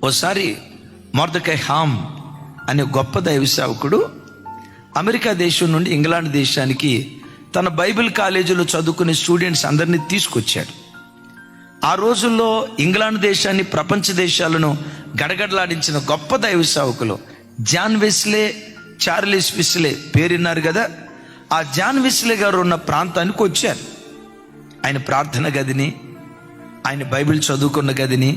ఓసారి మొర్దెకై హామ్ అనే గొప్ప దైవ సేవకుడు అమెరికా దేశం నుండి ఇంగ్లాండ్ దేశానికి తన బైబిల్ కాలేజీలో చదువుకునే స్టూడెంట్స్ అందరినీ తీసుకొచ్చాడు. ఆ రోజుల్లో ఇంగ్లాండ్ దేశాన్ని, ప్రపంచ దేశాలను గడగడలాడించిన గొప్ప దైవ సేవకులు జాన్ వెస్లే, చార్లెస్ వెస్లే పేరున్నారు కదా. ఆ జాన్ వెస్లే గారు ఉన్న ప్రాంతానికి వచ్చారు. ఆయన ప్రార్థన గదిని, ఆయన బైబిల్ చదువుకున్న గదిని,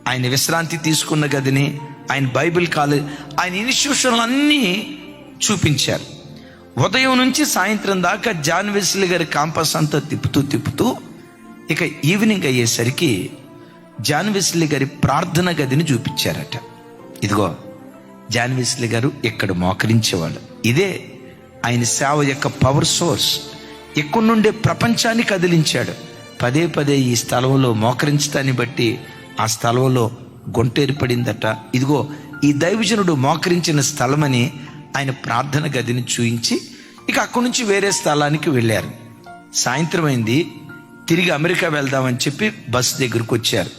ఆయన విశ్రాంతి తీసుకున్న గదిని, ఆయన బైబిల్ కాలేజ్, ఆయన ఇన్స్టిట్యూషన్లు అన్నీ చూపించారు. ఉదయం నుంచి సాయంత్రం దాకా జాన్ వెస్లే గారి క్యాంపస్ అంతా తిప్పుతూ ఇక ఈవినింగ్ అయ్యేసరికి జాన్ వెస్లే గారి ప్రార్థన గదిని చూపించారట. ఇదిగో జాన్ వెస్లే గారు ఇక్కడ మోకరించేవాళ్ళు. ఇదే ఆయన సేవ యొక్క పవర్ సోర్స్. ఇక్కడ నుండే ప్రపంచాన్ని కదిలించాడు. పదే పదే ఈ స్థలంలో మోకరించడాన్ని బట్టి ఆ స్థలంలో గొంటేర్పడిందట. ఇదిగో ఈ దైవజనుడు మోకరించిన స్థలమని ఆయన ప్రార్థన గదిని చూయించి ఇక అక్కడి నుంచి వేరే స్థలానికి వెళ్ళారు. సాయంత్రం అయింది, తిరిగి అమెరికా వెళ్దామని చెప్పి బస్ దగ్గరకు వచ్చారు.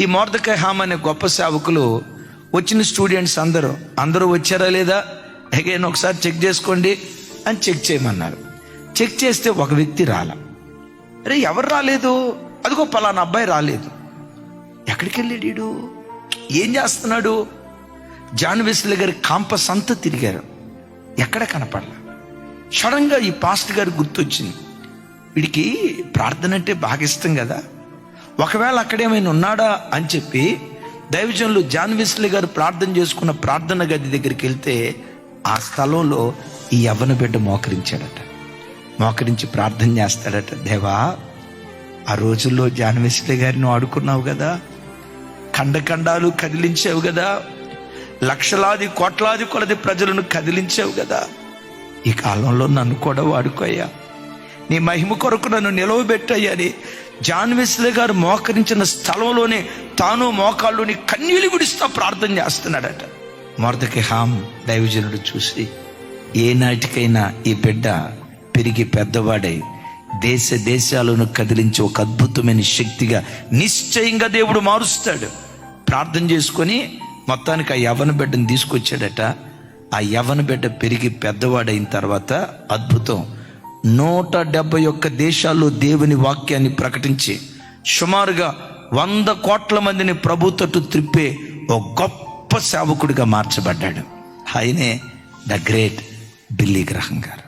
ఈ మొర్దెకై హామ్ అనే గొప్ప సేవకులు వచ్చిన స్టూడెంట్స్ అందరూ వచ్చారా లేదా అగైన్ ఒకసారి చెక్ చేసుకోండి అని చెక్ చేయమన్నారు. చెక్ చేస్తే ఒక వ్యక్తి రాల. అరే ఎవరు రాలేదు? అదిగో పలానా అబ్బాయి రాలేదు. ఎక్కడికి వెళ్ళాడు? ఏం చేస్తున్నాడు? జాన్ వెస్లే గారి కాంపస్ అంతా తిరిగారు, ఎక్కడ కనపడలా. సడన్గా ఈ పాస్టర్ గారు గుర్తొచ్చింది, వీడికి ప్రార్థన అంటే బాగా ఇష్టం కదా, ఒకవేళ అక్కడేమైనా ఉన్నాడా అని చెప్పి దైవజనులు జాన్ వెస్లే గారు ప్రార్థన చేసుకున్న ప్రార్థన గది దగ్గరికి వెళ్తే ఆ స్థలంలో ఈ యవ్వన బిడ్డ మోకరించాడట. మోకరించి ప్రార్థన చేస్తాడట. దేవా, ఆ రోజుల్లో జాన్ వెస్లే గారిని ఆడుకున్నావు కదా, ఖండాలు కదిలించావు కదా, లక్షలాది కోట్లాది కొలది ప్రజలను కదిలించావు కదా, ఈ కాలంలో నన్ను కూడా వాడుకోయ్యా, నీ మహిమ కొరకు నన్ను నిలవబెట్టయ్యా అని జాన్ వెస్లే గారు మోకరించిన స్థలంలోనే తాను మోకాళ్ళలోని కన్నీళ్లు విడుస్తా ప్రార్థన చేస్తున్నాడట. మొర్దెకై హామ్ దైవజనుడు చూసి, ఏనాటికైనా ఈ బిడ్డ పెరిగి పెద్దవాడై దేశాలను కదిలించి ఒక అద్భుతమైన శక్తిగా నిశ్చయంగా దేవుడు మారుస్తాడు. ప్రార్థన చేసుకొని మొత్తానికి ఆ యవ్వన బిడ్డను తీసుకొచ్చాడట. ఆ యవ్వన బిడ్డ పెరిగి పెద్దవాడైన తర్వాత అద్భుతం, 171 దేశాల్లో దేవుని వాక్యాన్ని ప్రకటించి సుమారుగా 100 కోట్ల మందిని ప్రభు తట్టు త్రిప్పే ఒక గొప్ప సేవకుడిగా మార్చబడ్డాడు. ఆయనే ద గ్రేట్ బిల్లీ గ్రహం గారు.